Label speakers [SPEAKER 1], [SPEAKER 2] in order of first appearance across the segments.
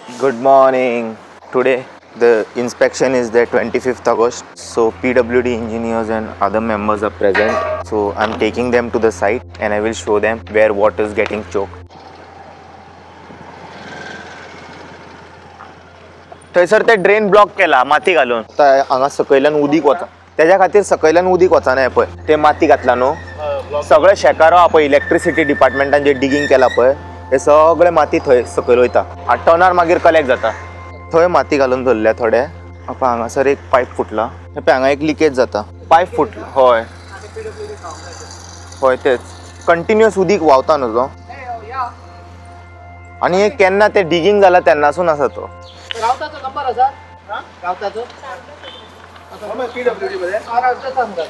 [SPEAKER 1] Good morning. Today the inspection is the 25th August. So PWD engineers and other members are present. So I'm taking them to the site and I will show them where water is getting choked. थंयसर ते drain block केला माती घालून. हांगा सकयल्यान उदीक वता त्याच्या खातीर सकयल्यान उदीक वचना हे पळय ते माती घातला न्हू सगळे शेकारो हा पळय इलेक्ट्रिसिटी डिपार्टमेंटान जे डिगिंग केला पळय हे सगळे माती थंय सकयल वयता आनी टनार मागीर कलेक्ट जाता. थंय माती घालून दवरल्या थोडे हांगासर एक पायप फुटला हांगा एक लिकेज जाता पायप फुटला हय हय तेच कंटिन्युअस उदीक व्हांवता न्हू तो आनी हे केन्ना ते डिगिंग जाला तेन्नासून आसा तो.
[SPEAKER 2] गावताचो नंबर आसा गावताचो आता पीडब्ल्यूडी मध्ये महाराष्ट्र सांगता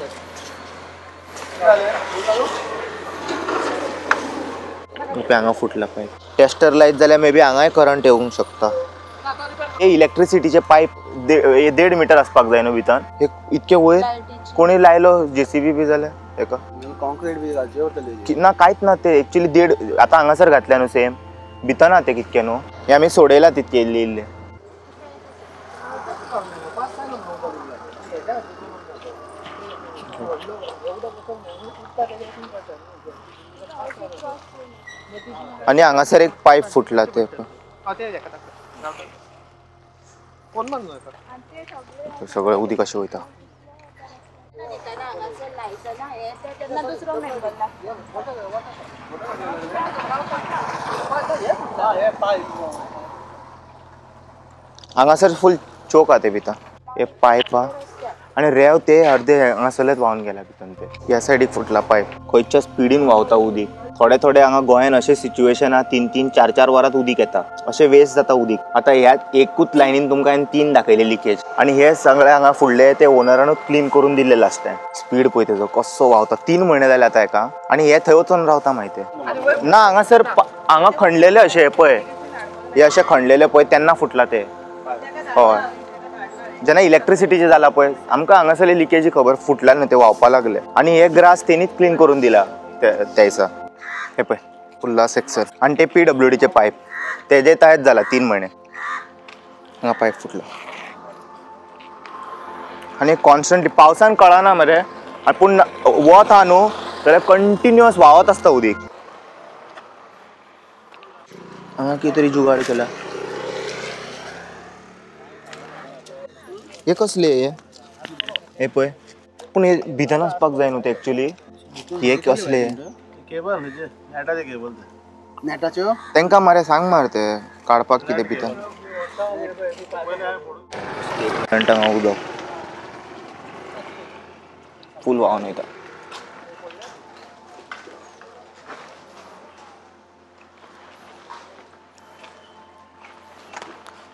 [SPEAKER 1] हांगा फुटला पायप टेस्टर लायत जाल्यार मे बी हांगाय करंट येवंक शकता. हे इलेक्ट्रिसिटीचे पायप 1.5 मीटर आसपाक जाय न्हू भितर हे इतके वयर कोणी लायलो जेसीबी बी जाल्यार एका
[SPEAKER 2] कॉन्क्रीट बी घालचे पडटले
[SPEAKER 1] ना कांयच ना ते एक्चुअली 1.5 आतां हांगासर घातल्या न्हू सेम भितर ना ते कितके न्हू हे आमी सोडयला तितके इल्ले इल्ले. आणि हांगासर एक पाईप फुटला ते सगळं उदीक कशें वयता. हांगासर फुल चोक हा ते भितर हे पाईप हा आणि रेव ते अर्धे हांगासरलेच व्हांवन गेल्या भितर ते ह्या सायडीक फुटला पाईप खंयच्या स्पिडीन व्हांवता उदीक. थोडे थोडे हांगा गोंयान अशें सिच्युएशन हा 3-3, 4-4 वरात उदीक येता अशें वेस्ट जाता उदीक. आतां ह्यात एकूच लायनीन तुमकां हांवें 3 दाखयले लिकेज आणि हे सगळे हांगा फुडले ते ओनरानूच क्लीन करून दिल्ले लास्ट टायम. स्पीड पळय तेजो कसो व्हांवता 3 म्हयने जाले आतां हेका आणि हे थंय वचून रावता माहिती ना हांगासर हांगा खणलेले अशें पळय हे अशें खणलेले पळय तेन्ना फुटला ते हय जेन्ना इलेक्ट्रिसिटीचे जाला पळय आमकां हांगासरले लिकेजी खबर फुटल्या न्हू ते व्हांवपा लागले आणि हे ग्रास तेणीच क्लीन करून दिला त्या दिसा. हे पळय फुल्ला सेक्सर आणि ते PWDचे पाईप तेजे तळ्यात जाला 3 म्हयने हांगा पाईप फुटला आणि कॉन्स्टंटली पावसान कळना मरे पूण वत हा न्हू जाल्यार कंटिन्युअस व्हांवत आसता उदीक. हांगा कितें तरी जुगाड केला हे कसले हे पळय पूण हे भितर आसपाक जाय न्हू ते एक्चुअली हे कसले
[SPEAKER 2] केबल म्हणजे नेटाचे केबल नेटाच्यो
[SPEAKER 1] तांकां मरे सांग मार ते काडपाक कितें भितर हांगा उदक फूल व्हांवन वयता.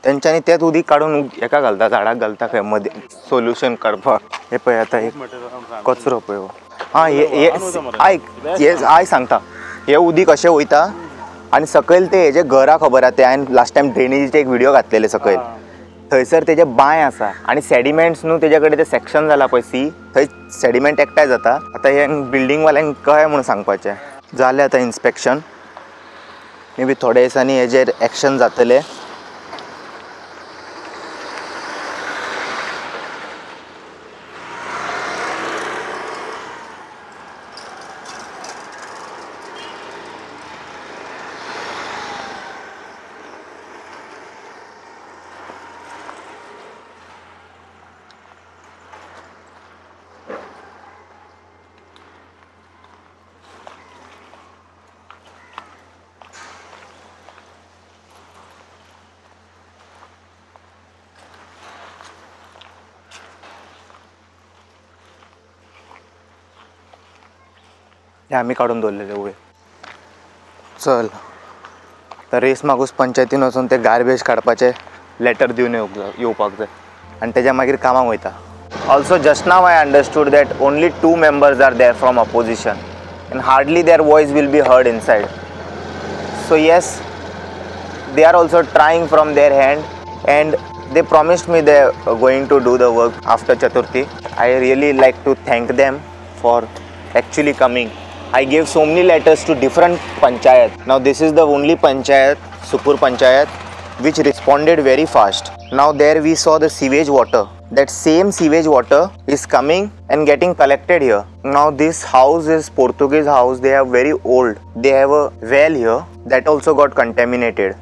[SPEAKER 1] तेंच्यांनी तेच उदीक काडून हेका घालता झाडाक घालता खंय मदीं सोल्युशन काडपाक. हे पळय आतां एक कचरो पळय हा हे आयक हे सांगता हे उदीक अशें वयता आनी सकयल ते हेजे घरा खबर आहा ते हांवें लास्ट टायम ड्रेनेजीचे एक व्हिडिओ घातलेले सकयल थंयसर तेजे बांय आसा आनी सेडिमेंट्स न्हू तेजे कडेन ते सेक्शन जाला पळय सी थंय सेडिमेंट एकठांय जाता. आतां हे बिल्डींगवाल्यांक कळ्ळें म्हणून सांगपाचें जालें आतां इन्स्पेक्शन मे बी थोड्या दिसांनी हेजेर एक्शन जातलें. हे आमी काडून दवरलेले वयर चल तर रेस मागूस पंचायतीन वचून ते गार्बेज काडपाचे लेटर दिवन येवपाक जाय आनी तेज्या मागीर कामाक वयता. Also just now I understood that only 2 members are there from opposition and hardly their voice will be heard inside. So yes, they are also trying from their hand and they promised me they are going to do the work after Chaturthi. I really like to thank them for actually coming. I gave so many letters to different panchayat. Now this is the only panchayat, Supur Panchayat, which responded very fast. Now there we saw the sewage water. That same sewage water is coming and getting collected here. Now this house is Portuguese house. They are very old. They have a well here that also got contaminated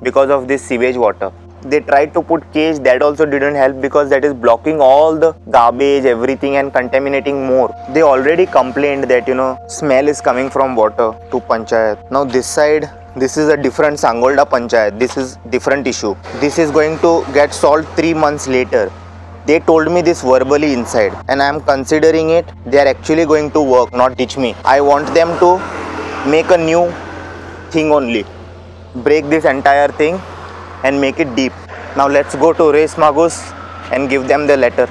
[SPEAKER 1] because of this sewage water. They tried to put cage, that also didn't help because that is blocking all the garbage, everything, and contaminating more. They already complained that smell is coming from water to Panchayat. Now this side, this is a different Sangolda Panchayat. This is different issue. This is going to get solved 3 months later. They told me this verbally inside, and I am considering it. They are actually going to work, not teach me. I want them to make a new thing only. Break this entire thing and make it deep. Now let's go to Reis Magos and give them the letter.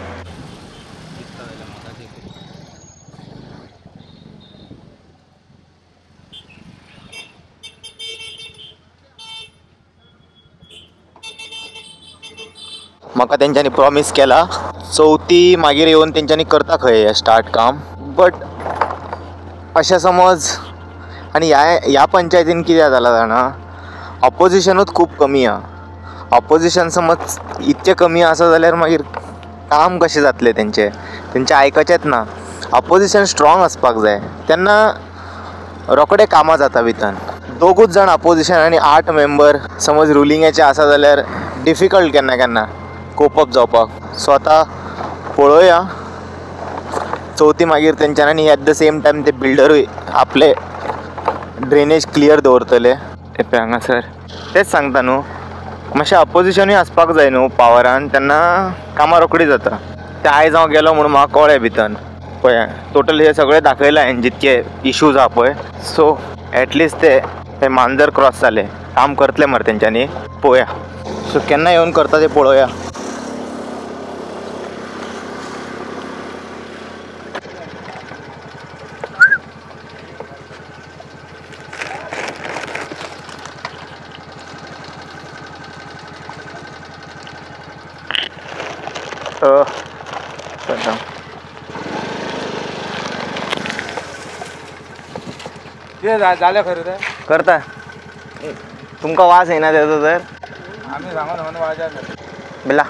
[SPEAKER 1] म्हाका तेंच्यांनी promise केला चवथी मागीर येवन तेंच्यांनी करता खंय start काम. बट अशें समज आनी ह्या पंचायतीन कितें जालां जाणा, ऑपोजिशनूच खूब कमी आहा. ऑपोजिशन समज इतकें कमी आसा जाल्यार मागीर काम कशें जातलें तेंचें आयकचेंच ना. ऑपोजिशन स्ट्रॉंग आसपाक जाय, तेन्ना रोखडे कामां जाता भितर. 2 जाण ऑपोजिशन आनी 8 मेंबर समज रुलिंगेचे आसा जाल्यार डिफिकल्ट केन्ना केन्ना कोप अप जावपाक. सो आतां पळोवया चवथी मागीर तेंच्यान आनी एट द सेम टायम ते बिल्डरूय आपले ड्रेनेज क्लियर दवरतले. ते हांगासर तेच सांगता न्हू, मातशें ऑपोजिशनूय आसपाक जाय न्हू पावरान, तेन्ना कामां रोखडी जाता. ते आयज हांव गेलो म्हणून म्हाका कळ्ळें भितर पळय टोटल हे सगळें दाखयलां हांवें जितके इश्यूज आहा पळय. सो एटलिस्ट ते मांजर क्रॉस जाले, काम करतले मरे तेंच्यांनी, पळोवया. सो केन्ना येवन करता ते पळोवया.
[SPEAKER 2] झालं खरं तर
[SPEAKER 1] करता तुमका वास येना त्याचा तर
[SPEAKER 2] आम्ही सांगून वाजा
[SPEAKER 1] बिला